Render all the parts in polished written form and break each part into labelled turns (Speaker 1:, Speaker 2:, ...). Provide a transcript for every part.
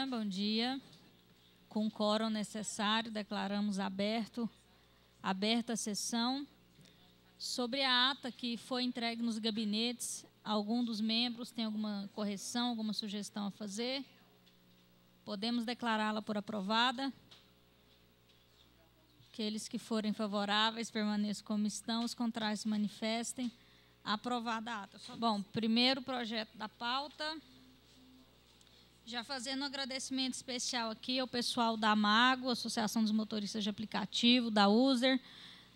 Speaker 1: bom dia. Com o quórum necessário, declaramos aberta a sessão. Sobre a ata que foi entregue nos gabinetes, algum dos membros tem alguma correção, alguma sugestão a fazer? Podemos declará-la por aprovada. Aqueles que forem favoráveis permaneçam como estão, os contrários se manifestem. Aprovada a ata. Bom, primeiro projeto da pauta. Já fazendo um agradecimento especial aqui ao pessoal da Amago, Associação dos Motoristas de Aplicativo, da User,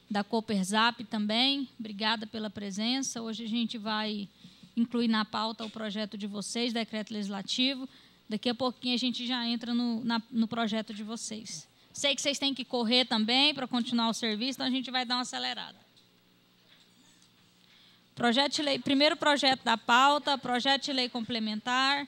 Speaker 1: da Cooperzap também. Obrigada pela presença. Hoje a gente vai incluir na pauta o projeto de vocês, decreto legislativo. Daqui a pouquinho a gente já entra no projeto de vocês. Sei que vocês têm que correr também para continuar o serviço, então a gente vai dar uma acelerada. Projeto de lei, primeiro projeto da pauta, projeto de lei complementar,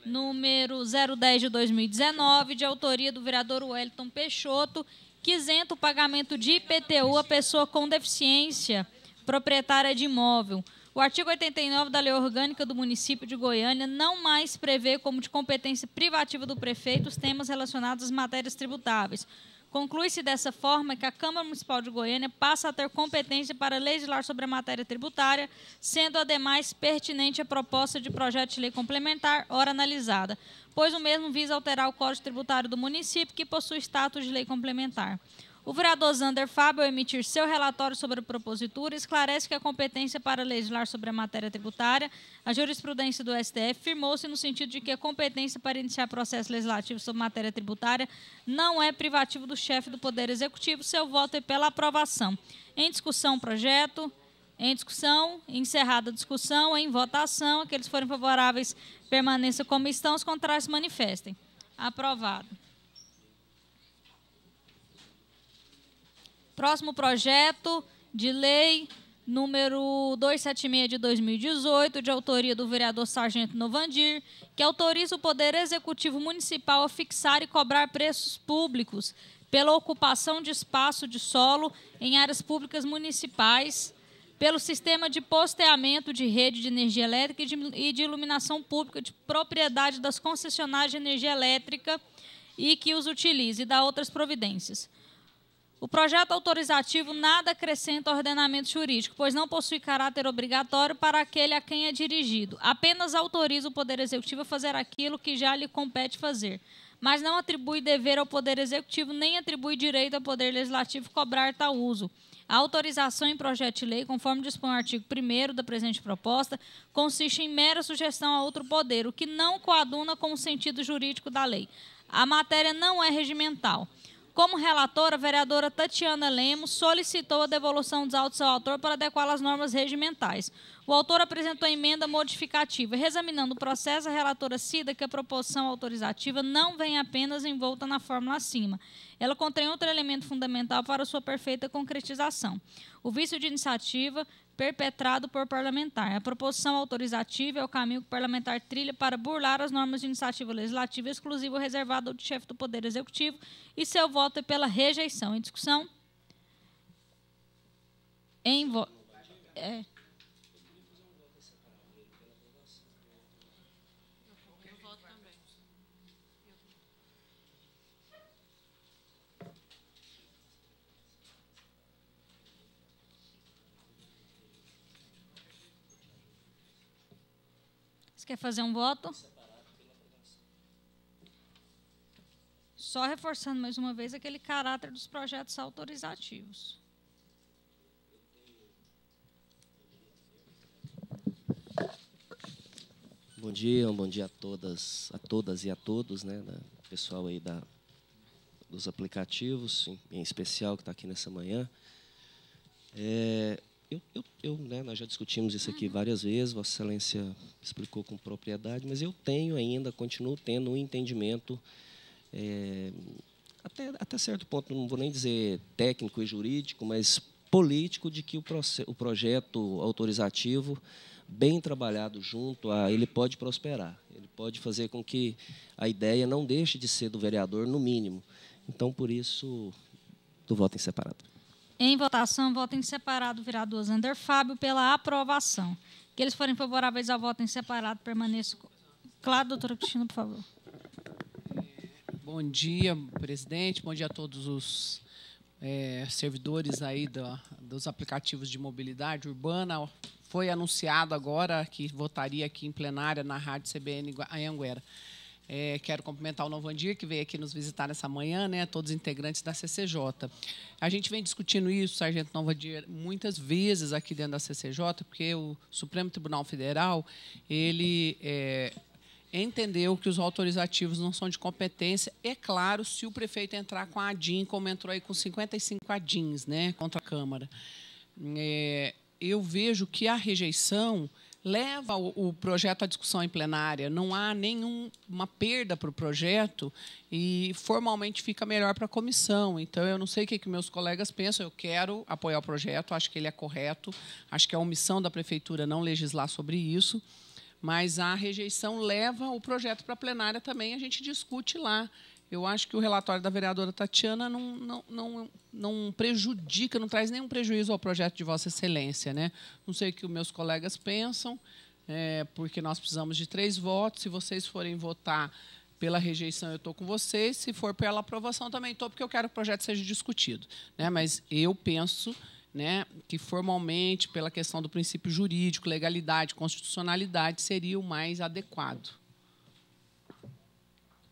Speaker 1: número 010 de 2019, de autoria do vereador Wellington Peixoto, que isenta o pagamento de IPTU a pessoa com deficiência proprietária de imóvel. O artigo 89 da Lei Orgânica do Município de Goiânia não mais prevê como de competência privativa do prefeito os temas relacionados às matérias tributáveis. Conclui-se dessa forma que a Câmara Municipal de Goiânia passa a ter competência para legislar sobre a matéria tributária, sendo ademais pertinente a proposta de projeto de lei complementar, ora analisada, pois o mesmo visa alterar o Código Tributário do município, que possui status de lei complementar. O vereador Zander Fábio, ao emitir seu relatório sobre a propositura, esclarece que a competência para legislar sobre a matéria tributária, a jurisprudência do STF firmou-se no sentido de que a competência para iniciar processo legislativo sobre matéria tributária não é privativo do chefe do Poder Executivo. Seu voto é pela aprovação. Em discussão, projeto. Em discussão, encerrada a discussão, em votação. Aqueles que forem favoráveis permaneçam como estão, os contrários se manifestem. Aprovado. Próximo projeto de lei, número 276 de 2018, de autoria do vereador Sargento Novandir, que autoriza o Poder Executivo Municipal a fixar e cobrar preços públicos pela ocupação de espaço de solo em áreas públicas municipais, pelo sistema de posteamento de rede de energia elétrica e de iluminação pública de propriedade das concessionárias de energia elétrica e que os utilize, e dá outras providências. O projeto autorizativo nada acrescenta ao ordenamento jurídico, pois não possui caráter obrigatório para aquele a quem é dirigido. Apenas autoriza o Poder Executivo a fazer aquilo que já lhe compete fazer, mas não atribui dever ao Poder Executivo, nem atribui direito ao Poder Legislativo cobrar tal uso. A autorização em projeto de lei, conforme dispõe o artigo 1º da presente proposta, consiste em mera sugestão a outro poder, o que não coaduna com o sentido jurídico da lei. A matéria não é regimental. Como relatora, a vereadora Tatiana Lemos solicitou a devolução dos autos ao autor para adequá-la às normas regimentais. O autor apresentou emenda modificativa. Reexaminando o processo, a relatora cita que a proposição autorizativa não vem apenas envolta na fórmula acima. Ela contém outro elemento fundamental para sua perfeita concretização: o vício de iniciativa perpetrado por parlamentar. A proposição autorizativa é o caminho que o parlamentar trilha para burlar as normas de iniciativa legislativa exclusiva reservada ao chefe do Poder Executivo, e seu voto é pela rejeição. Em discussão? Você quer fazer um voto? Só reforçando mais uma vez aquele caráter dos projetos autorizativos.
Speaker 2: Bom dia a todas e a todos, né, pessoal aí dos aplicativos, em especial que está aqui nessa manhã. Nós já discutimos isso aqui várias vezes, Vossa Excelência explicou com propriedade, mas eu continuo tendo um entendimento, até certo ponto, não vou nem dizer técnico e jurídico, mas político, de que o projeto autorizativo, bem trabalhado junto ele pode prosperar, ele pode fazer com que a ideia não deixe de ser do vereador, no mínimo. Então, por isso, do voto em separado.
Speaker 1: Em votação, voto em separado, vereador Zander Fábio, pela aprovação. Que eles forem favoráveis ao voto em separado, permaneçam. Claro, doutora Cristina, por favor.
Speaker 3: Bom dia, presidente. Bom dia a todos os servidores aí dos aplicativos de mobilidade urbana. Foi anunciado agora que votaria aqui em plenária na Rádio CBN Anhanguera. Quero cumprimentar o Novandir, que veio aqui nos visitar nessa manhã, né, todos os integrantes da CCJ. A gente vem discutindo isso, Sargento Novandir, muitas vezes aqui dentro da CCJ, porque o Supremo Tribunal Federal ele entendeu que os autorizativos não são de competência, é claro, se o prefeito entrar com a ADIM, como entrou aí com 55 ADIMs, né, contra a Câmara. Eu vejo que a rejeição leva o projeto à discussão em plenária, não há nenhuma perda para o projeto e formalmente fica melhor para a comissão. Então, eu não sei o que meus colegas pensam, eu quero apoiar o projeto, acho que ele é correto, acho que é a omissão da prefeitura não legislar sobre isso, mas a rejeição leva o projeto para a plenária também, a gente discute lá. Eu acho que o relatório da vereadora Tatiana não prejudica, não traz nenhum prejuízo ao projeto de Vossa Excelência, né? Não sei o que os meus colegas pensam, porque nós precisamos de 3 votos. Se vocês forem votar pela rejeição, eu estou com vocês. Se for pela aprovação, também estou, porque eu quero que o projeto seja discutido, né? Mas eu penso, né, que formalmente, pela questão do princípio jurídico, legalidade, constitucionalidade, seria o mais adequado.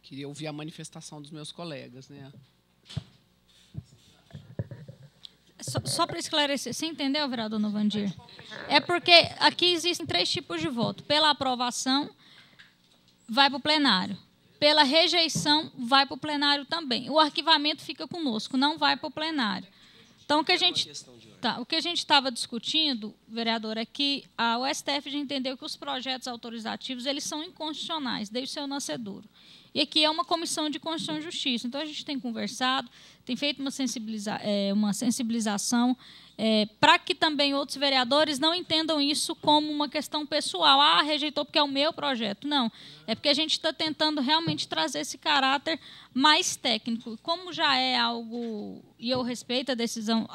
Speaker 3: Queria ouvir a manifestação dos meus colegas, né?
Speaker 1: Só para esclarecer, você entendeu, vereador Novandir? É porque aqui existem 3 tipos de voto. Pela aprovação, vai para o plenário. Pela rejeição, vai para o plenário também. O arquivamento fica conosco, não vai para o plenário. Então, o que a gente estava discutindo, vereador, é que o STF já entendeu que os projetos autorizativos eles são inconstitucionais, desde o seu nascedouro. E aqui é uma comissão de Constituição e Justiça. Então, a gente tem conversado, tem feito uma sensibilização para que também outros vereadores não entendam isso como uma questão pessoal. Ah, rejeitou porque é o meu projeto. Não, é porque a gente está tentando realmente trazer esse caráter mais técnico. Como já é algo, e eu respeito a decisão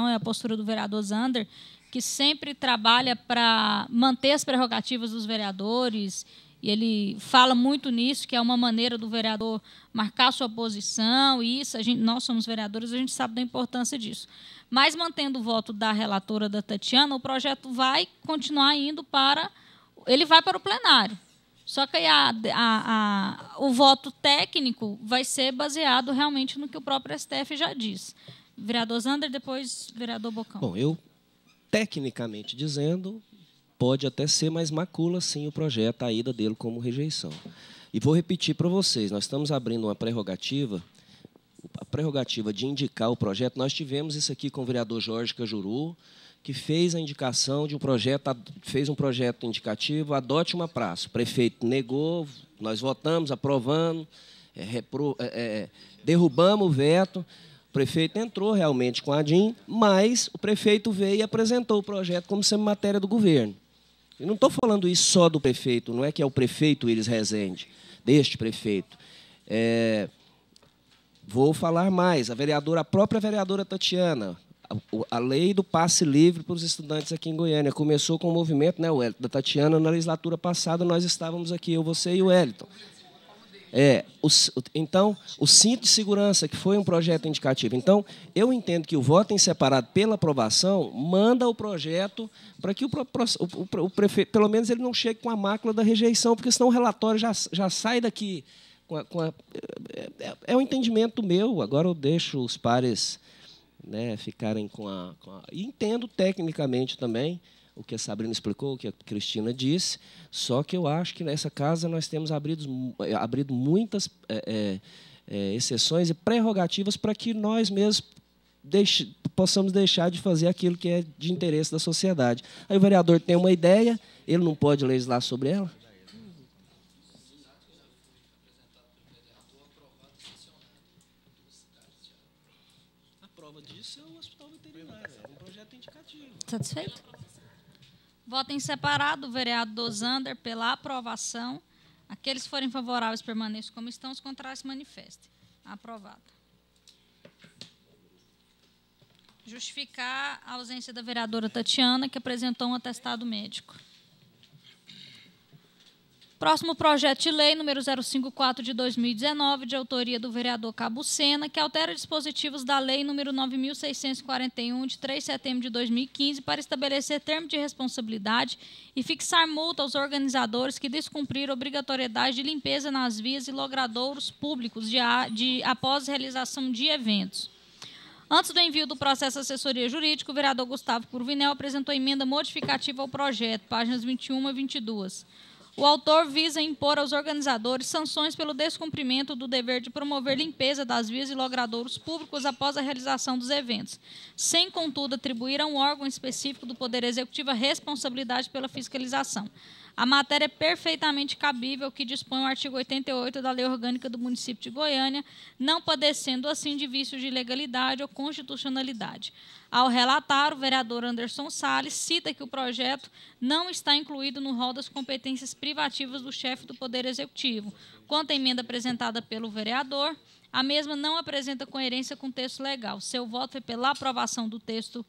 Speaker 1: e a postura do vereador Zander, que sempre trabalha para manter as prerrogativas dos vereadores, e ele fala muito nisso, que é uma maneira do vereador marcar sua posição, e isso, nós somos vereadores, a gente sabe da importância disso. Mas, mantendo o voto da relatora, da Tatiana, o projeto vai continuar indo ele vai para o plenário. Só que o voto técnico vai ser baseado realmente no que o próprio STF já diz. Vereador Zander, depois vereador Bocão.
Speaker 2: Bom, eu, tecnicamente dizendo, pode até ser, mas macula, sim, o projeto, a ida dele como rejeição. E vou repetir para vocês, nós estamos abrindo uma prerrogativa, a prerrogativa de indicar o projeto. Nós tivemos isso aqui com o vereador Jorge Cajuru, que fez a indicação de um projeto, fez um projeto indicativo, adote uma praça. O prefeito negou, nós votamos, aprovamos, derrubamos o veto. O prefeito entrou realmente com a ADIM, mas o prefeito veio e apresentou o projeto como sendo matéria do governo. Eu não estou falando isso só do prefeito, não é que é o prefeito Iris Rezende, deste prefeito. Vou falar mais, a própria vereadora Tatiana, a lei do passe livre para os estudantes aqui em Goiânia, começou com o movimento, né, Wellington, da Tatiana, na legislatura passada, nós estávamos aqui, eu, você e o Wellington. Então, o cinto de segurança, que foi um projeto indicativo. Então, eu entendo que o voto em separado pela aprovação manda o projeto para que o prefeito, pelo menos, ele não chegue com a mácula da rejeição, porque senão o relatório já sai daqui. É um entendimento meu, agora eu deixo os pares, né, ficarem com a... E entendo tecnicamente também o que a Sabrina explicou, o que a Cristina disse, só que eu acho que nessa casa nós temos abrido muitas exceções e prerrogativas para que nós mesmos possamos deixar de fazer aquilo que é de interesse da sociedade. Aí o vereador tem uma ideia, ele não pode legislar sobre ela? A prova disso é o hospital veterinário, é um projeto indicativo.
Speaker 1: Satisfeito? Voto em separado, vereador Zander, pela aprovação. Aqueles que forem favoráveis permaneçam como estão, os contrários se manifestem. Aprovado. Justificar a ausência da vereadora Tatiana, que apresentou um atestado médico. Próximo projeto de lei, número 054 de 2019, de autoria do vereador Cabo Sena, que altera dispositivos da lei número 9.641, de 3 de setembro de 2015, para estabelecer termo de responsabilidade e fixar multa aos organizadores que descumpriram obrigatoriedade de limpeza nas vias e logradouros públicos após realização de eventos. Antes do envio do processo à assessoria jurídica, o vereador Gustavo Cruvinel apresentou emenda modificativa ao projeto, páginas 21 a 22. O autor visa impor aos organizadores sanções pelo descumprimento do dever de promover limpeza das vias e logradouros públicos após a realização dos eventos, sem, contudo, atribuir a um órgão específico do Poder Executivo a responsabilidade pela fiscalização. A matéria é perfeitamente cabível, que dispõe o artigo 88 da Lei Orgânica do Município de Goiânia, não padecendo assim de vícios de ilegalidade ou constitucionalidade. Ao relatar, o vereador Anderson Salles cita que o projeto não está incluído no rol das competências privativas do chefe do Poder Executivo. Quanto à emenda apresentada pelo vereador, a mesma não apresenta coerência com o texto legal. Seu voto foi pela aprovação do texto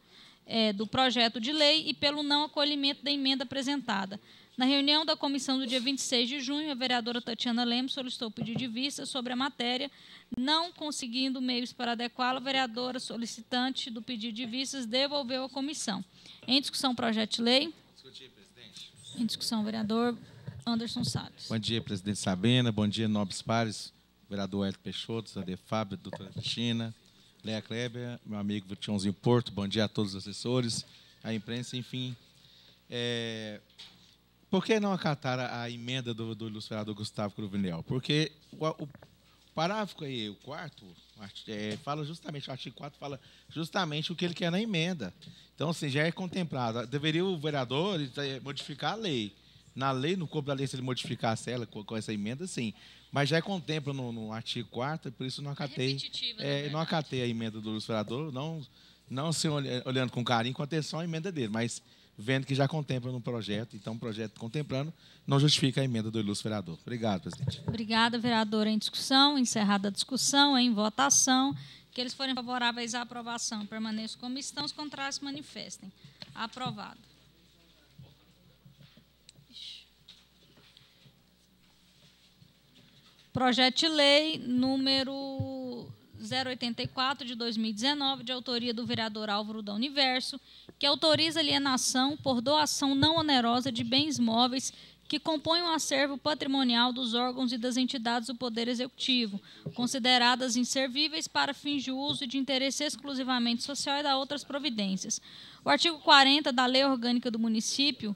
Speaker 1: do projeto de lei e pelo não acolhimento da emenda apresentada. Na reunião da comissão do dia 26 de junho, a vereadora Tatiana Lemos solicitou o pedido de vista sobre a matéria. Não conseguindo meios para adequá-lo, a vereadora solicitante do pedido de vistas devolveu à comissão. Em discussão, projeto de lei.
Speaker 4: Discutir, presidente.
Speaker 1: Em discussão, vereador Anderson Salles.
Speaker 4: Bom dia, presidente Sabina. Bom dia, nobres pares. Vereador Hélio Peixoto, Zé Fábio, doutora Cristina, Leia Kleber, meu amigo Vitionzinho Porto. Bom dia a todos os assessores, a imprensa, enfim. Por que não acatar a emenda do ilustre vereador Gustavo Cruvinel? Porque o parágrafo aí, o quarto, fala justamente, o artigo 4 fala justamente o que ele quer na emenda. Então, assim, já é contemplado. Deveria o vereador modificar a lei. Na lei, no corpo da lei, se ele modificasse ela com essa emenda, sim. Mas já contempla no artigo 4º, por isso não acatei. Não acatei a emenda do ilustre vereador, não se olhando com carinho, com atenção a emenda dele, mas vendo que já contempla no projeto, então o projeto contemplando não justifica a emenda do ilustre vereador. Obrigado, presidente.
Speaker 1: Obrigada, vereador. Em discussão, encerrada a discussão, em votação. Que eles forem favoráveis à aprovação, permaneçam como estão, os contrários se manifestem. Aprovado. Projeto de lei número 084 de 2019, de autoria do vereador Álvaro da Universo, que autoriza alienação por doação não onerosa de bens móveis que compõem o acervo patrimonial dos órgãos e das entidades do Poder Executivo, consideradas inservíveis para fins de uso e de interesse exclusivamente social e da outras providências. O artigo 40 da Lei Orgânica do Município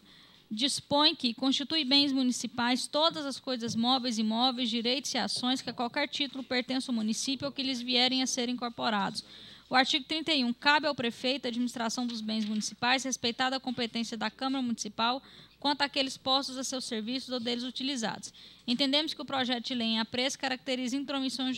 Speaker 1: dispõe que constitui bens municipais todas as coisas móveis, imóveis, direitos e ações que a qualquer título pertençam ao município ou que lhes vierem a ser incorporados. O artigo 31. Cabe ao prefeito a administração dos bens municipais, respeitada a competência da Câmara Municipal quanto àqueles postos a seus serviços ou deles utilizados. Entendemos que o projeto de lei em apreço caracteriza intromissão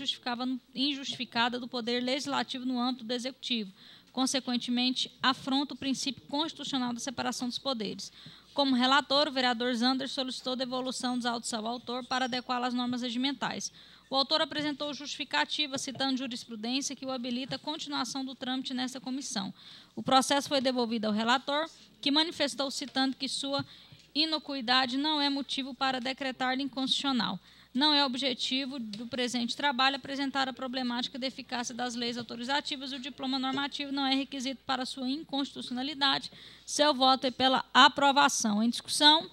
Speaker 1: injustificada do Poder Legislativo no âmbito do Executivo. Consequentemente, afronta o princípio constitucional da separação dos poderes. Como relator, o vereador Zander solicitou devolução dos autos ao autor para adequá-lo às normas regimentais. O autor apresentou justificativa, citando jurisprudência, que o habilita a continuação do trâmite nesta comissão. O processo foi devolvido ao relator, que manifestou, citando que sua inocuidade não é motivo para decretar-lhe inconstitucional. Não é objetivo do presente trabalho apresentar a problemática da eficácia das leis autorizativas e o diploma normativo não é requisito para sua inconstitucionalidade. Seu voto é pela aprovação. Em discussão.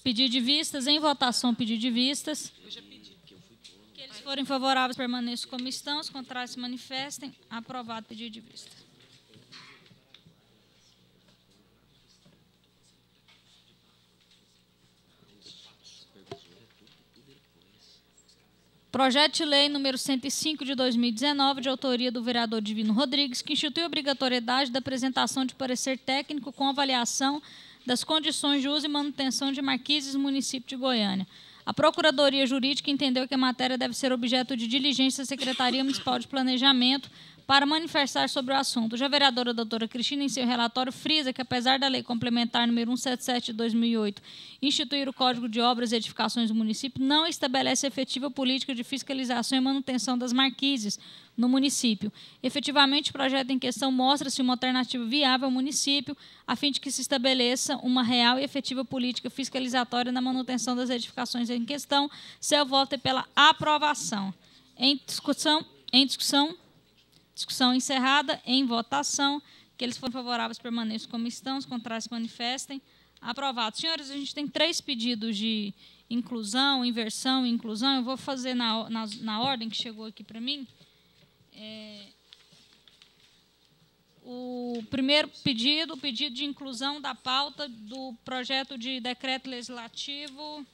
Speaker 1: Pedido de vistas. Em votação, pedido de vistas. Que eles forem favoráveis, permaneçam como estão. Os contrários se manifestem. Aprovado o pedido de vista. Projeto de lei número 105 de 2019, de autoria do vereador Divino Rodrigues, que institui a obrigatoriedade da apresentação de parecer técnico com avaliação das condições de uso e manutenção de marquises no município de Goiânia. A Procuradoria Jurídica entendeu que a matéria deve ser objeto de diligência da Secretaria Municipal de Planejamento para manifestar sobre o assunto. Já a vereadora doutora Cristina, em seu relatório, frisa que, apesar da Lei Complementar número 177 de 2008 instituir o Código de Obras e Edificações do município, não estabelece efetiva política de fiscalização e manutenção das marquises no município. Efetivamente, o projeto em questão mostra-se uma alternativa viável ao município, a fim de que se estabeleça uma real e efetiva política fiscalizatória na manutenção das edificações em questão. Seu voto é pela aprovação. Discussão encerrada, em votação. Aqueles que forem favoráveis permaneçam como estão, os contrários se manifestem. Aprovado. Senhores, a gente tem 3 pedidos de inclusão, inversão e inclusão. Eu vou fazer na ordem que chegou aqui para mim. O primeiro pedido, o pedido de inclusão da pauta do projeto de decreto legislativo.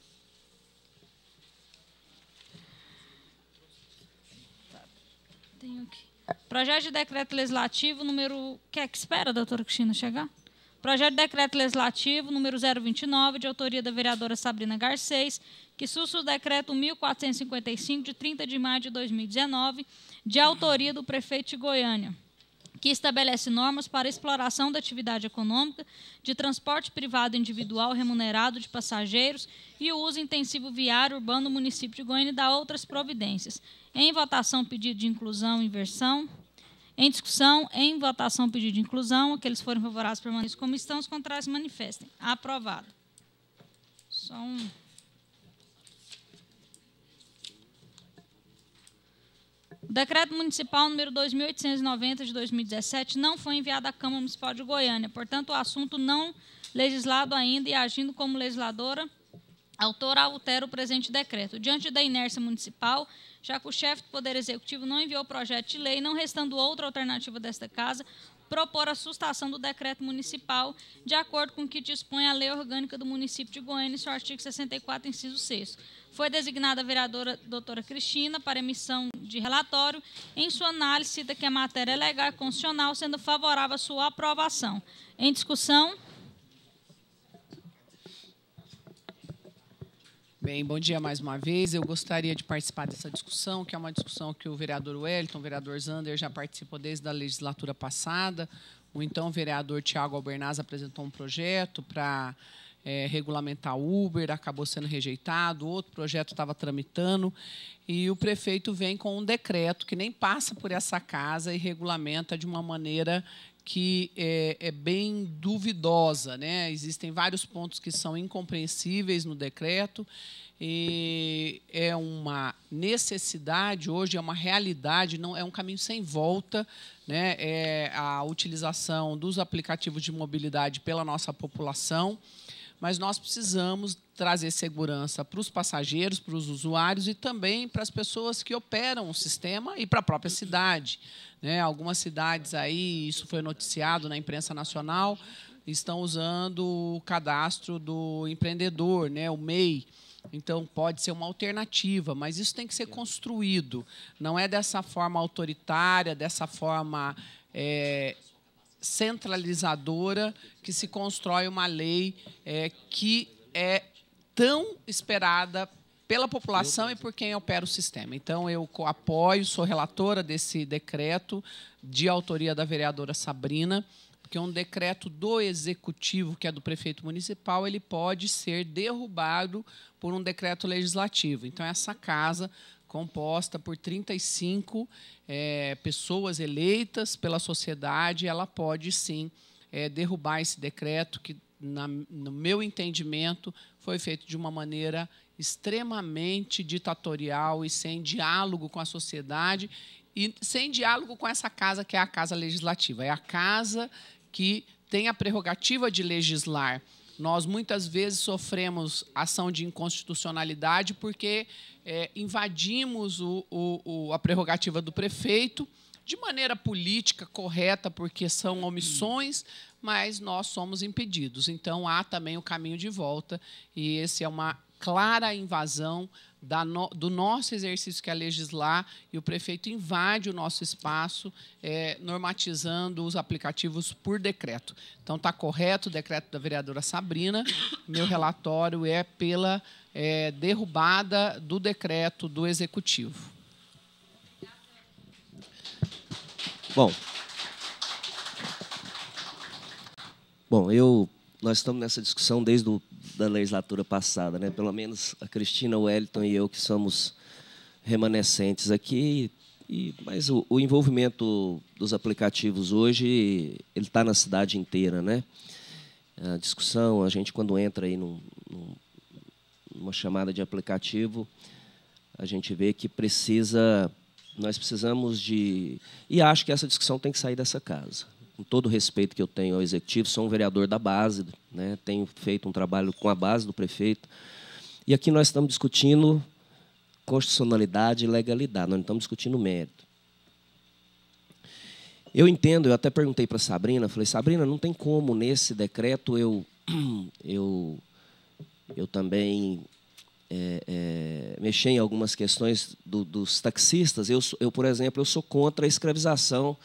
Speaker 1: Tenho aqui. Projeto de decreto legislativo número... Quer que espera, doutora Cristina, chegar? Projeto de decreto legislativo número 029, de autoria da vereadora Sabrina Garcês, que suscita o decreto 1455, de 30 de maio de 2019, de autoria do prefeito de Goiânia, que estabelece normas para a exploração da atividade econômica de transporte privado individual remunerado de passageiros e o uso intensivo viário urbano no município de Goiânia e dá outras providências. Em votação, pedido de inclusão e inversão. Em discussão, em votação, pedido de inclusão. Aqueles que forem favoráveis permaneçam como estão, os contrários se manifestem. Aprovado. Só um... O decreto municipal número 2.890 de 2017 não foi enviado à Câmara Municipal de Goiânia. Portanto, o assunto não legislado ainda e agindo como legisladora, autora altera o presente decreto. Diante da inércia municipal, já que o chefe do Poder Executivo não enviou o projeto de lei, não restando outra alternativa desta Casa, propor a sustação do decreto municipal, de acordo com o que dispõe a Lei Orgânica do Município de Goiânia, em seu artigo 64, inciso 6º. Foi designada a vereadora doutora Cristina para emissão de relatório. Em sua análise, cita que a matéria é legal e constitucional, sendo favorável à sua aprovação. Em discussão...
Speaker 3: Bem, bom dia mais uma vez. Eu gostaria de participar dessa discussão, que é uma discussão que o vereador Wellington, o vereador Zander já participou desde a legislatura passada. O então vereador Tiago Albernaz apresentou um projeto para regulamentar o Uber, acabou sendo rejeitado, outro projeto estava tramitando, e o prefeito vem com um decreto que nem passa por essa casa e regulamenta de uma maneira que é bem duvidosa, né? Existem vários pontos que são incompreensíveis no decreto, e é uma necessidade, hoje é uma realidade, não é um caminho sem volta, né? É a utilização dos aplicativos de mobilidade pela nossa população, mas nós precisamos trazer segurança para os passageiros, para os usuários e também para as pessoas que operam o sistema e para a própria cidade, né? Algumas cidades aí, isso foi noticiado na imprensa nacional, estão usando o cadastro do empreendedor, né? O MEI. Então, pode ser uma alternativa, mas isso tem que ser construído. Não é dessa forma autoritária, dessa forma centralizadora que se constrói uma lei que é tão esperada pela população e por quem opera o sistema. Então, eu apoio, sou relatora desse decreto de autoria da vereadora Sabrina, porque um decreto do Executivo, que é do prefeito municipal, ele pode ser derrubado por um decreto legislativo. Então, essa casa, composta por 35 pessoas eleitas pela sociedade, ela pode, sim, derrubar esse decreto que, no meu entendimento, foi feito de uma maneira extremamente ditatorial e sem diálogo com a sociedade e sem diálogo com essa casa, que é a Casa Legislativa. É a casa que tem a prerrogativa de legislar. Nós, muitas vezes, sofremos ação de inconstitucionalidade porque invadimos a prerrogativa do prefeito de maneira política, correta, porque são omissões, mas nós somos impedidos. Então, há também o caminho de volta, e esse é uma clara invasão do nosso exercício, que é legislar, e o prefeito invade o nosso espaço, normatizando os aplicativos por decreto. Então, está correto o decreto da vereadora Sabrina. Meu relatório é pela derrubada do decreto do Executivo.
Speaker 2: Bom, nós estamos nessa discussão desde da legislatura passada, né? Pelo menos a Cristina, o Wellington e eu, que somos remanescentes aqui. Mas o envolvimento dos aplicativos hoje, ele está na cidade inteira, né? A discussão, a gente quando entra aí numa chamada de aplicativo, a gente vê que nós precisamos de... E acho que essa discussão tem que sair dessa casa. Com todo o respeito que eu tenho ao Executivo, sou um vereador da base, né? Tenho feito um trabalho com a base do prefeito. E aqui nós estamos discutindo constitucionalidade e legalidade, nós não estamos discutindo mérito. Eu entendo, eu até perguntei para a Sabrina, falei, Sabrina, não tem como nesse decreto eu também mexer em algumas questões dos taxistas. Eu, por exemplo, eu sou contra a escravização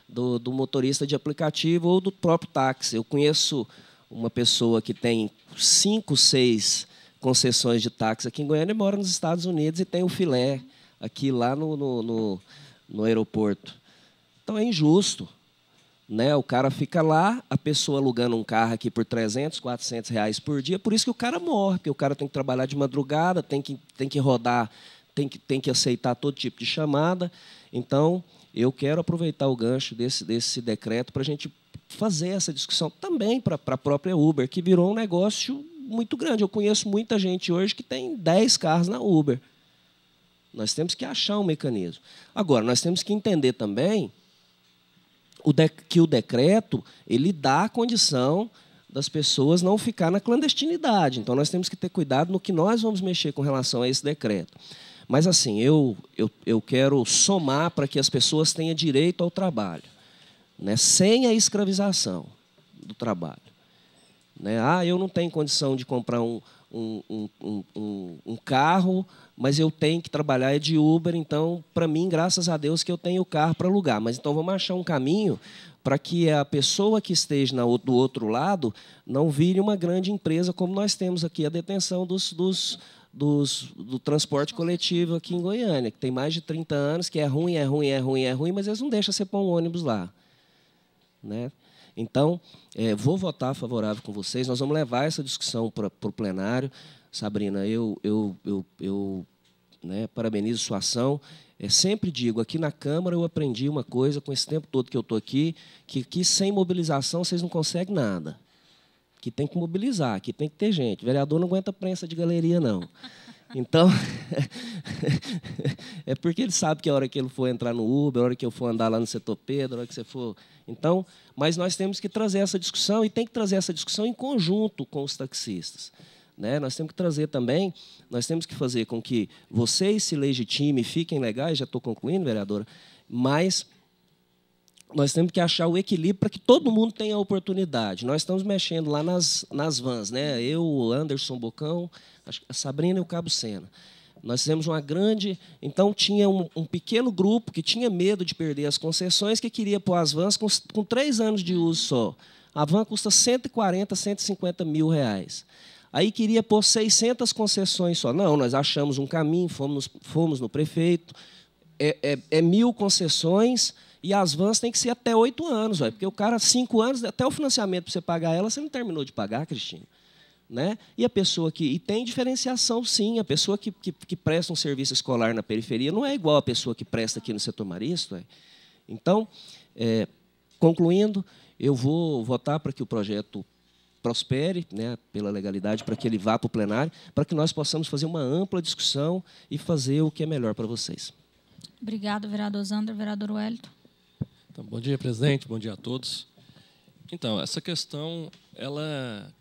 Speaker 2: do motorista de aplicativo ou do próprio táxi. Eu conheço uma pessoa que tem 5, 6 concessões de táxi aqui em Goiânia e mora nos Estados Unidos e tem o filé aqui lá no aeroporto. Então, é injusto, né? O cara fica lá, a pessoa alugando um carro aqui por 300, 400 reais por dia, por isso que o cara morre, porque o cara tem que trabalhar de madrugada, tem que rodar, tem que aceitar todo tipo de chamada. Então, eu quero aproveitar o gancho desse decreto para a gente fazer essa discussão também para a própria Uber, que virou um negócio muito grande. Eu conheço muita gente hoje que tem 10 carros na Uber. Nós temos que achar um mecanismo. Agora, nós temos que entender também que o decreto ele dá a condição das pessoas não ficar na clandestinidade. Então, nós temos que ter cuidado no que nós vamos mexer com relação a esse decreto. Mas, assim, eu quero somar para que as pessoas tenham direito ao trabalho, né, sem a escravização do trabalho. Né? Eu não tenho condição de comprar um carro, mas eu tenho que trabalhar de Uber, então, para mim, graças a Deus, que eu tenho o carro para alugar. Mas, então, vamos achar um caminho para que a pessoa que esteja do outro lado não vire uma grande empresa, como nós temos aqui a detenção do transporte coletivo aqui em Goiânia, que tem mais de 30 anos, que é ruim, mas eles não deixam você pôr um ônibus lá. Né? Então, vou votar favorável com vocês, nós vamos levar essa discussão para o plenário. Sabrina, eu parabenizo sua ação. Sempre digo, aqui na Câmara eu aprendi uma coisa, com esse tempo todo que eu estou aqui, que sem mobilização vocês não conseguem nada. Que tem que mobilizar, que tem que ter gente. O vereador não aguenta prensa de galeria, não. Então, é porque ele sabe que a hora que ele for entrar no Uber, a hora que eu for andar lá no setor Pedro, a hora que você for... Então, mas nós temos que trazer essa discussão, e tem que trazer essa discussão em conjunto com os taxistas. Né? Nós temos que trazer também, nós temos que fazer com que vocês se legitimem, fiquem legais, já estou concluindo, vereadora, mas nós temos que achar o equilíbrio para que todo mundo tenha a oportunidade. Nós estamos mexendo lá nas vans, né? Eu, o Anderson Bocão, a Sabrina e o Cabo Sena. Nós fizemos uma grande... Então, tinha um pequeno grupo que tinha medo de perder as concessões, que queria pôr as vans com 3 anos de uso só. A van custa 140, 150 mil reais. Aí queria pôr 600 concessões só. Não, nós achamos um caminho, fomos no prefeito. 1.000 concessões... E as vans têm que ser até 8 anos, porque o cara, 5 anos, até o financiamento para você pagar ela, você não terminou de pagar, Cristina. Né? E a pessoa que... E tem diferenciação, sim. A pessoa que presta um serviço escolar na periferia não é igual a pessoa que presta aqui no setor marista. Então, concluindo, eu vou votar para que o projeto prospere, né, pela legalidade, para que ele vá para o plenário, para que nós possamos fazer uma ampla discussão e fazer o que é melhor para vocês.
Speaker 1: Obrigado, vereador Zander. Vereador Wellington.
Speaker 5: Então, bom dia, presidente. Bom dia a todos. Então, essa questão,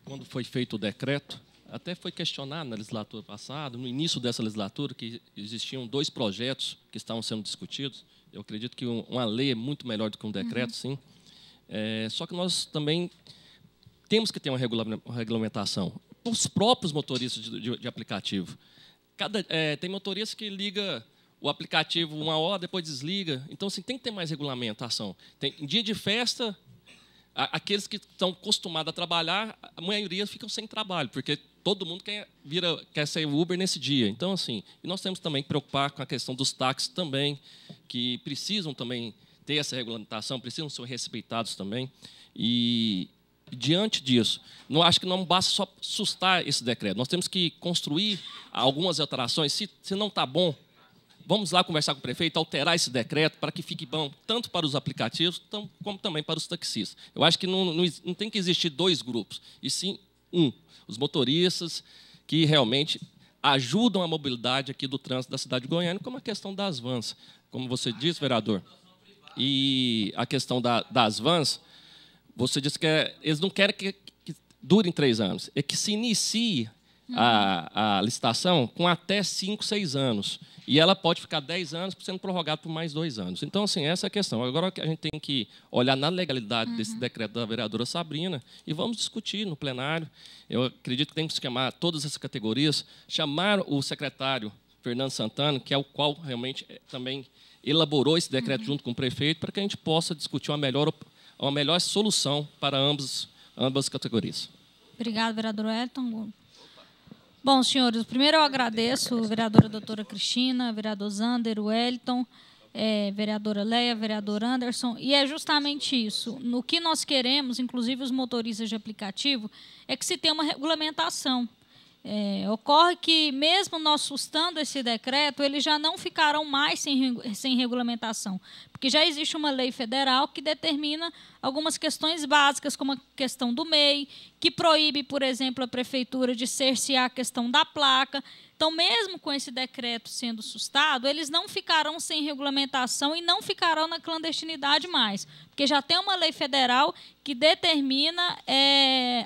Speaker 5: quando foi feito o decreto, até foi questionado na legislatura passada, no início dessa legislatura, que existiam 2 projetos que estavam sendo discutidos. Eu acredito que uma lei é muito melhor do que um decreto, sim. Só que nós também temos que ter uma regulamentação. para os próprios motoristas de aplicativo. Tem motorista que liga o aplicativo 1 hora, depois desliga. Então, assim, tem que ter mais regulamentação. Em dia de festa, aqueles que estão acostumados a trabalhar, a maioria ficam sem trabalho, porque todo mundo quer ser Uber nesse dia. Então, assim, e nós temos também que preocupar com a questão dos táxis também, que precisam também ter essa regulamentação, precisam ser respeitados também. E, diante disso, acho que não basta só sustar esse decreto. Nós temos que construir algumas alterações. Se não está bom, vamos lá conversar com o prefeito, alterar esse decreto para que fique bom tanto para os aplicativos como também para os taxistas. Eu acho que não tem que existir dois grupos, e sim os motoristas que realmente ajudam a mobilidade aqui do trânsito da cidade de Goiânia, como a questão das vans, como você disse, vereador. E a questão das vans, você disse que eles não querem que durem 3 anos, é que se inicie a licitação com até 5, 6 anos. E ela pode ficar 10 anos sendo prorrogada por mais 2 anos. Então, assim, essa é a questão. Agora a gente tem que olhar na legalidade desse decreto da vereadora Sabrina e vamos discutir no plenário. Eu acredito que temos que chamar todas essas categorias, chamar o secretário Fernando Santana, que é o qual realmente também elaborou esse decreto junto com o prefeito, para que a gente possa discutir uma melhor solução para ambas categorias.
Speaker 1: Obrigado, vereador Wellington. Bom, senhores, primeiro eu agradeço a vereadora doutora Cristina, vereador Zander, Wellington, vereadora Leia, vereador Anderson, e é justamente isso. No que nós queremos, inclusive os motoristas de aplicativo, é que se tenha uma regulamentação. Ocorre que, mesmo nós sustando esse decreto, eles já não ficarão mais sem regulamentação, porque já existe uma lei federal que determina algumas questões básicas, como a questão do MEI, que proíbe, por exemplo, a prefeitura de cercear a questão da placa. Então, mesmo com esse decreto sendo sustado, eles não ficarão sem regulamentação e não ficarão na clandestinidade mais, porque já tem uma lei federal que determina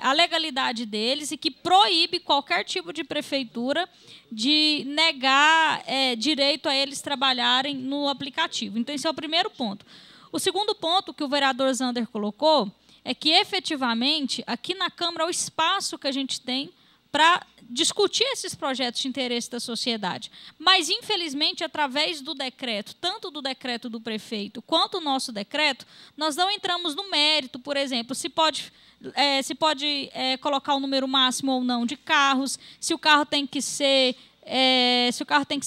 Speaker 1: a legalidade deles e que proíbe qualquer tipo de prefeitura de negar direito a eles trabalharem no aplicativo. Então, esse é o primeiro ponto. O segundo ponto que o vereador Zander colocou é que, efetivamente, aqui na Câmara, é o espaço que a gente tem para discutir esses projetos de interesse da sociedade. Mas, infelizmente, através do decreto, tanto do decreto do prefeito quanto o nosso decreto, nós não entramos no mérito, por exemplo, se pode colocar o número máximo ou não de carros, se o carro tem que ser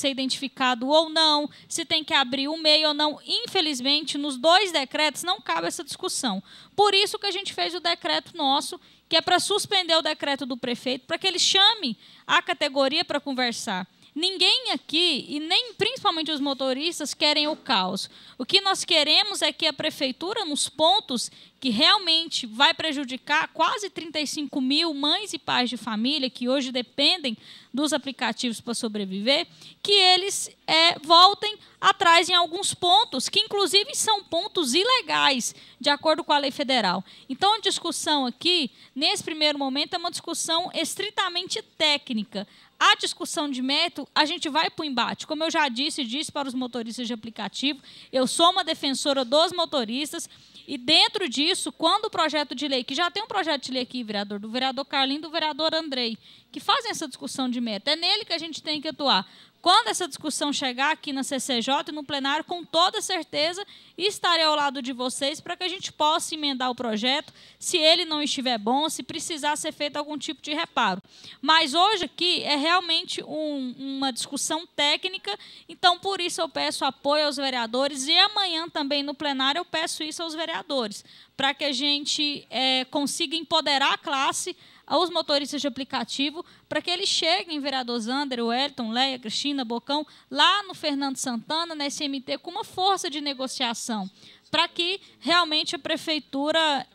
Speaker 1: identificado ou não, se tem que abrir o MEI ou não. Infelizmente, nos 2 decretos não cabe essa discussão. Por isso que a gente fez o decreto nosso, que é para suspender o decreto do prefeito, para que ele chame a categoria para conversar. Ninguém aqui, e nem principalmente os motoristas, querem o caos. O que nós queremos é que a prefeitura, nos pontos que realmente vai prejudicar quase 35 mil mães e pais de família que hoje dependem dos aplicativos para sobreviver, que eles voltem atrás em alguns pontos, que inclusive são pontos ilegais, de acordo com a lei federal. Então, a discussão aqui, nesse primeiro momento, é uma discussão estritamente técnica. A discussão de mérito, a gente vai para o embate. Como eu já disse para os motoristas de aplicativo, eu sou uma defensora dos motoristas, e dentro disso, quando o projeto de lei, que já tem um projeto de lei aqui, vereador, do vereador Carlinho e do vereador Andrei, que fazem essa discussão de mérito, é nele que a gente tem que atuar. Quando essa discussão chegar aqui na CCJ e no plenário, com toda certeza, estarei ao lado de vocês para que a gente possa emendar o projeto, se ele não estiver bom, se precisar ser feito algum tipo de reparo. Mas hoje aqui é realmente uma discussão técnica, então por isso eu peço apoio aos vereadores e amanhã também no plenário eu peço isso aos vereadores, para que a gente consiga empoderar a classe, aos motoristas de aplicativo, para que eles cheguem, vereador Zander, Wellington, Leia, Cristina, Bocão, lá no Fernando Santana, na SMT, com uma força de negociação, para que realmente a prefeitura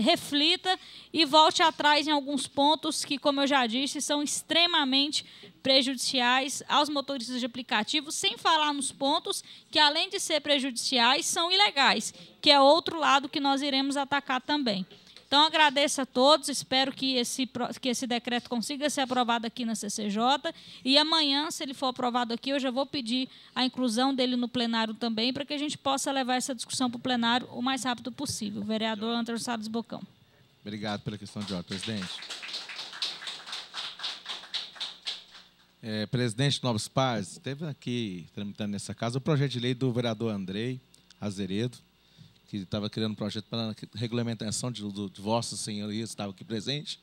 Speaker 1: reflita e volte atrás em alguns pontos que, como eu já disse, são extremamente prejudiciais aos motoristas de aplicativo, sem falar nos pontos que, além de ser prejudiciais, são ilegais, que é outro lado que nós iremos atacar também. Então, agradeço a todos, espero que esse decreto consiga ser aprovado aqui na CCJ, e amanhã, se ele for aprovado aqui, eu já vou pedir a inclusão dele no plenário também, para que a gente possa levar essa discussão para o plenário o mais rápido possível. Vereador Anderson Salles Bocão.
Speaker 4: Obrigado pela questão de ordem, presidente. Presidente Novos Pares, esteve aqui tramitando nessa casa o projeto de lei do vereador Andrei Azeredo, que estava criando um projeto para a regulamentação de vossas senhorias, estava aqui presente.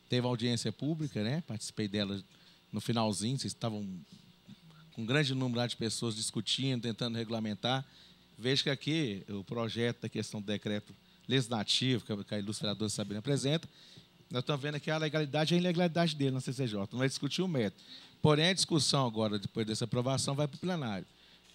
Speaker 4: Teve audiência pública, né? Participei dela no finalzinho, vocês estavam com um grande número de pessoas discutindo, tentando regulamentar. Vejo que aqui o projeto da questão do decreto legislativo, que a ilustre vereadora Sabrina apresenta, nós estamos vendo aqui a legalidade e a ilegalidade dele na CCJ. Não vai discutir o método. Porém, a discussão agora, depois dessa aprovação, vai para o plenário.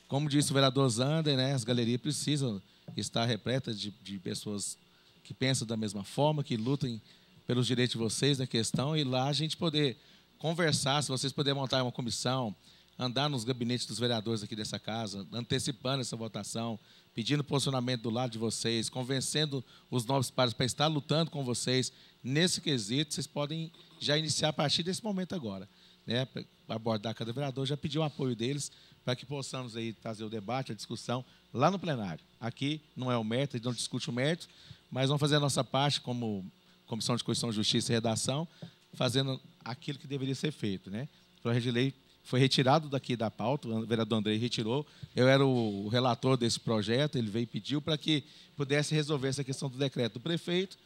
Speaker 4: Como disse o vereador Zander, né, as galerias precisam estar repletas de pessoas que pensam da mesma forma, que lutem pelos direitos de vocês na questão, e lá a gente poder conversar, se vocês puderem montar uma comissão, andar nos gabinetes dos vereadores aqui dessa casa, antecipando essa votação, pedindo posicionamento do lado de vocês, convencendo os novos pares para estar lutando com vocês nesse quesito, vocês podem já iniciar a partir desse momento agora, né, para abordar cada vereador, já pedir o apoio deles para que possamos aí trazer o debate, a discussão lá no plenário. Aqui não é o mérito, a gente não discute o mérito, mas vamos fazer a nossa parte como Comissão de Constituição, Justiça e Redação, fazendo aquilo que deveria ser feito, né? O projeto de lei foi retirado daqui da pauta, o vereador Andrei retirou, eu era o relator desse projeto, ele veio e pediu para que pudesse resolver essa questão do decreto do prefeito,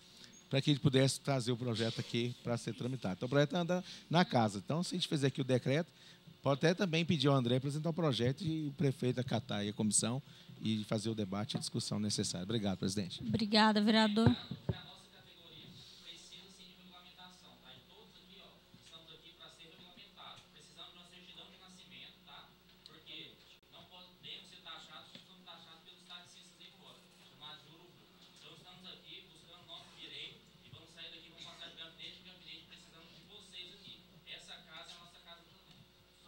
Speaker 4: para que ele pudesse trazer o projeto aqui para ser tramitado. Então, o projeto anda na casa. Então, se a gente fizer aqui o decreto, pode até também pedir ao André apresentar o projeto e o prefeito acatar aí a comissão e fazer o debate e a discussão necessária. Obrigado, presidente.
Speaker 1: Obrigada, vereador.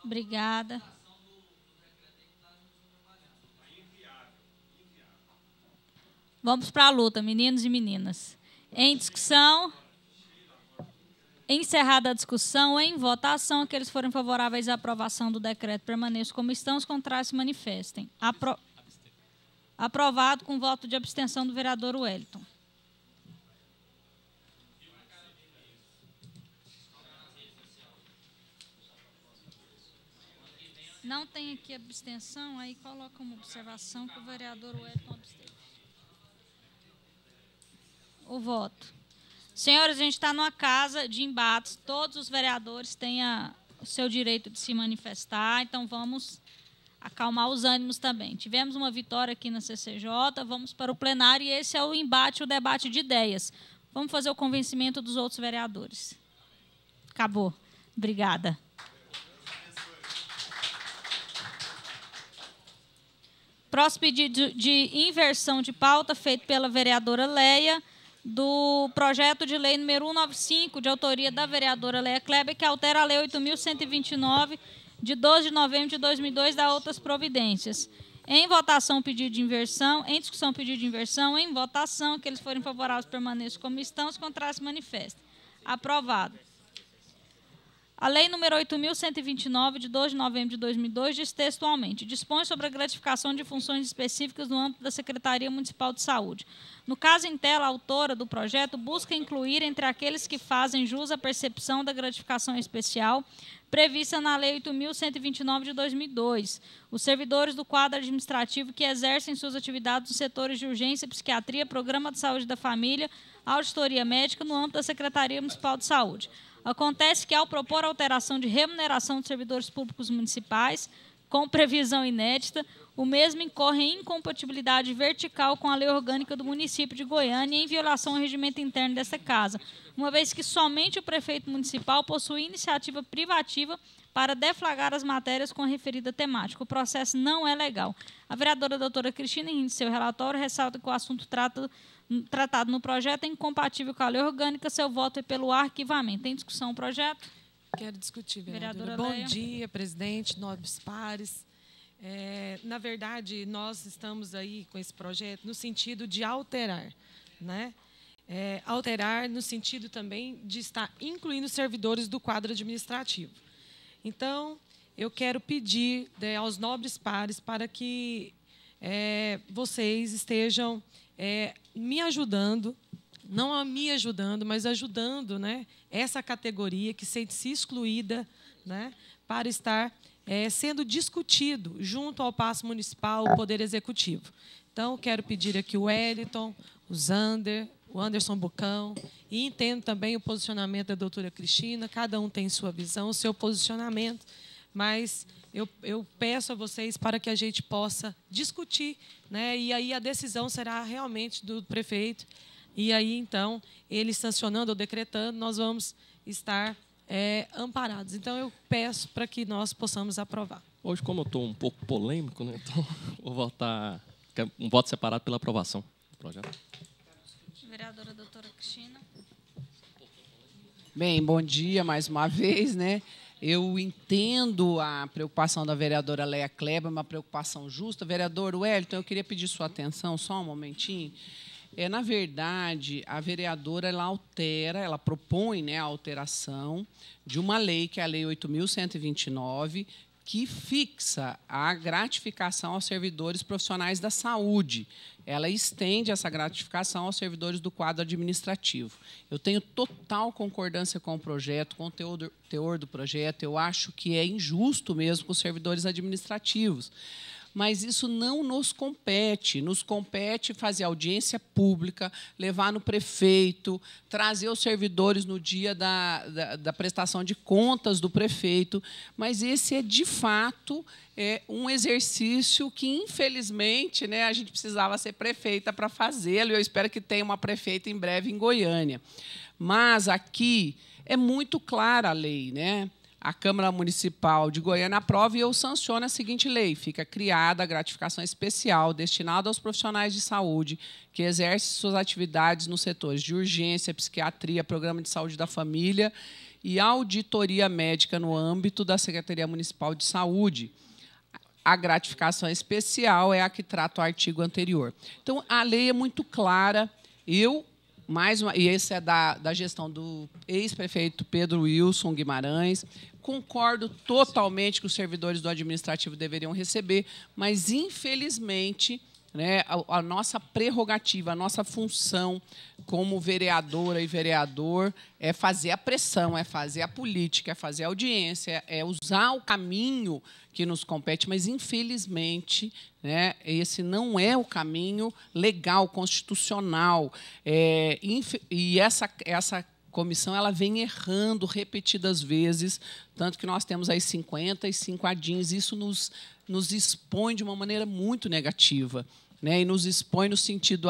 Speaker 1: Obrigada. Vamos para a luta, meninos e meninas. Em discussão, encerrada a discussão, em votação, aqueles que forem favoráveis à aprovação do decreto permaneçam como estão, os contrários se manifestem. Aprovado com voto de abstenção do vereador Wellington. Não tem aqui abstenção, aí coloca uma observação que o vereador Wellington absteve. O voto. Senhores, a gente está numa casa de embates, todos os vereadores têm o seu direito de se manifestar, então vamos acalmar os ânimos também. Tivemos uma vitória aqui na CCJ, vamos para o plenário e esse é o embate, o debate de ideias. Vamos fazer o convencimento dos outros vereadores. Acabou. Obrigada. Próximo pedido de inversão de pauta feito pela vereadora Leia, do projeto de lei número 195, de autoria da vereadora Leia Kleber, que altera a lei 8.129, de 12 de novembro de 2002, da outras providências. Em votação, pedido de inversão. Em discussão, pedido de inversão. Em votação, que eles forem favoráveis permaneçam como estão, os contrários se manifestem. Aprovado. A Lei nº 8.129, de 12 de novembro de 2002, diz textualmente: dispõe sobre a gratificação de funções específicas no âmbito da Secretaria Municipal de Saúde. No caso em tela, a autora do projeto busca incluir entre aqueles que fazem jus à percepção da gratificação especial prevista na Lei 8.129 de 2002, os servidores do quadro administrativo que exercem suas atividades nos setores de urgência, psiquiatria, programa de saúde da família, auditoria médica no âmbito da Secretaria Municipal de Saúde. Acontece que, ao propor alteração de remuneração dos servidores públicos municipais, com previsão inédita, o mesmo incorre em incompatibilidade vertical com a lei orgânica do município de Goiânia e em violação ao regimento interno desta casa, uma vez que somente o prefeito municipal possui iniciativa privativa para deflagrar as matérias com a referida temática. O processo não é legal. A vereadora doutora Cristina, em seu relatório, ressalta que o assunto tratado no projeto é incompatível com a lei orgânica. Seu voto é pelo arquivamento. Tem discussão o projeto?
Speaker 6: Quero discutir, vereadora. Bom dia, presidente, nobres pares. Na verdade, nós estamos aí com esse projeto no sentido de alterar, né? Alterar no sentido também de estar incluindo servidores do quadro administrativo. Então, eu quero pedir aos nobres pares para que vocês estejam me ajudando não me ajudando, mas ajudando, né, essa categoria que sente-se excluída, né, para estar sendo discutido junto ao Paço Municipal, o Poder Executivo. Então, quero pedir aqui o Wellington, o Zander, o Anderson Bucão, e entendo também o posicionamento da doutora Cristina, cada um tem sua visão, o seu posicionamento, mas eu peço a vocês para que a gente possa discutir, né, e aí a decisão será realmente do prefeito, e aí, então, ele sancionando ou decretando, nós vamos estar amparados. Então, eu peço para que nós possamos aprovar.
Speaker 5: Hoje, como eu estou um pouco polêmico, né, então vou votar um voto separado pela aprovação do projeto.
Speaker 1: Vereadora doutora Cristina.
Speaker 3: Bem, bom dia mais uma vez, né? Eu entendo a preocupação da vereadora Leia Kleber, uma preocupação justa. Vereador Wellington, eu queria pedir sua atenção só um momentinho. Na verdade, a vereadora ela propõe, né, a alteração de uma lei, que é a Lei 8.129, que fixa a gratificação aos servidores profissionais da saúde. Ela estende essa gratificação aos servidores do quadro administrativo. Eu tenho total concordância com o projeto, com o teor do projeto. Eu acho que é injusto mesmo com os servidores administrativos. Mas isso não nos compete. Nos compete fazer audiência pública, levar no prefeito, trazer os servidores no dia da prestação de contas do prefeito. Mas esse é, de fato, um exercício que, infelizmente, né, a gente precisava ser prefeita para fazê-lo. E eu espero que tenha uma prefeita em breve em Goiânia. Mas aqui é muito clara a lei, né? A Câmara Municipal de Goiânia aprova e eu sanciono a seguinte lei. Fica criada a gratificação especial destinada aos profissionais de saúde que exercem suas atividades nos setores de urgência, psiquiatria, programa de saúde da família e auditoria médica no âmbito da Secretaria Municipal de Saúde. A gratificação especial é a que trata o artigo anterior. Então, a lei é muito clara. E esse é da gestão do ex-prefeito Pedro Wilson Guimarães. Concordo totalmente que os servidores do administrativo deveriam receber, mas, infelizmente, né, a nossa prerrogativa, a nossa função como vereadora e vereador é fazer a pressão, é fazer a política, é fazer a audiência, é usar o caminho que nos compete, mas, infelizmente, né, esse não é o caminho legal, constitucional. E essa comissão ela vem errando repetidas vezes, tanto que nós temos aí 55 ADINs. Isso nos expõe de uma maneira muito negativa, né? E nos expõe no sentido,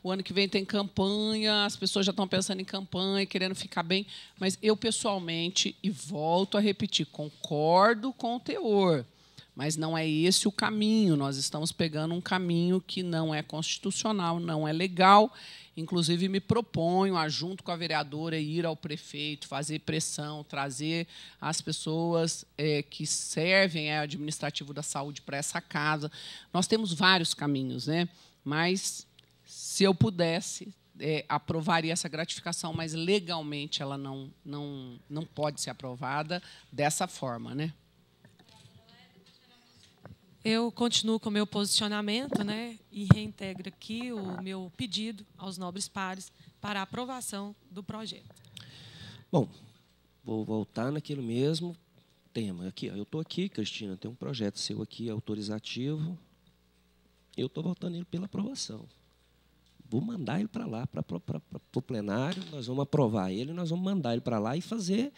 Speaker 3: o ano que vem tem campanha, as pessoas já estão pensando em campanha, querendo ficar bem. Mas eu, pessoalmente, e volto a repetir, concordo com o teor, mas não é esse o caminho. Nós estamos pegando um caminho que não é constitucional, não é legal. Inclusive, me proponho, junto com a vereadora, ir ao prefeito, fazer pressão, trazer as pessoas que servem ao administrativo da saúde para essa casa. Nós temos vários caminhos, né? Mas, se eu pudesse, aprovaria essa gratificação, mas, legalmente, ela não pode ser aprovada dessa forma, né?
Speaker 6: Eu continuo com o meu posicionamento, né, e reintegro aqui o meu pedido aos nobres pares para a aprovação do projeto.
Speaker 2: Bom, vou voltar naquele mesmo tema. Aqui, eu estou aqui, Cristina, tem um projeto seu aqui, autorizativo. Eu estou votando ele pela aprovação. Vou mandar ele para lá, para o plenário, nós vamos aprovar ele, nós vamos mandar ele para lá e fazer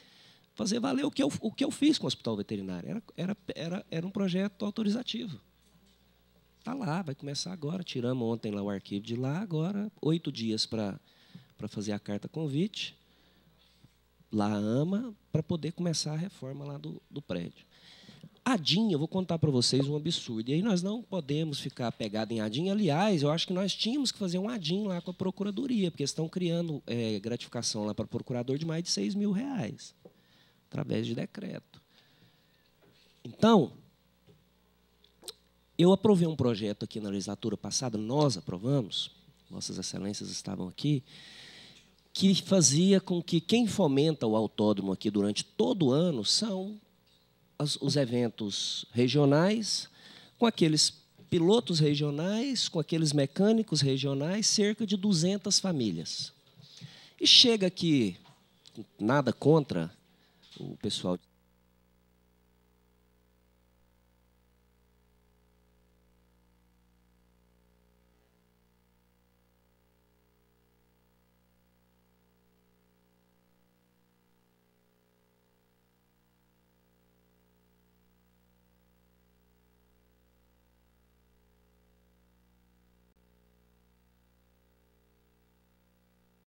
Speaker 2: valer o que eu fiz com o hospital veterinário. Era um projeto autorizativo. Está lá, vai começar agora. Tiramos ontem lá o arquivo de lá, agora 8 dias para fazer a carta convite. Lá a AMA, para poder começar a reforma lá do prédio. ADIM, eu vou contar para vocês um absurdo. E aí nós não podemos ficar apegados em ADIM. Aliás, eu acho que nós tínhamos que fazer um ADIM lá com a Procuradoria, porque estão criando gratificação lá para o procurador de mais de R$6 mil, através de decreto. Então, eu aprovei um projeto aqui na legislatura passada, nós aprovamos, Vossas Excelências estavam aqui, que fazia com que quem fomenta o autódromo aqui durante todo o ano são os eventos regionais, com aqueles pilotos regionais, com aqueles mecânicos regionais, cerca de 200 famílias. E chega aqui, nada contra o pessoal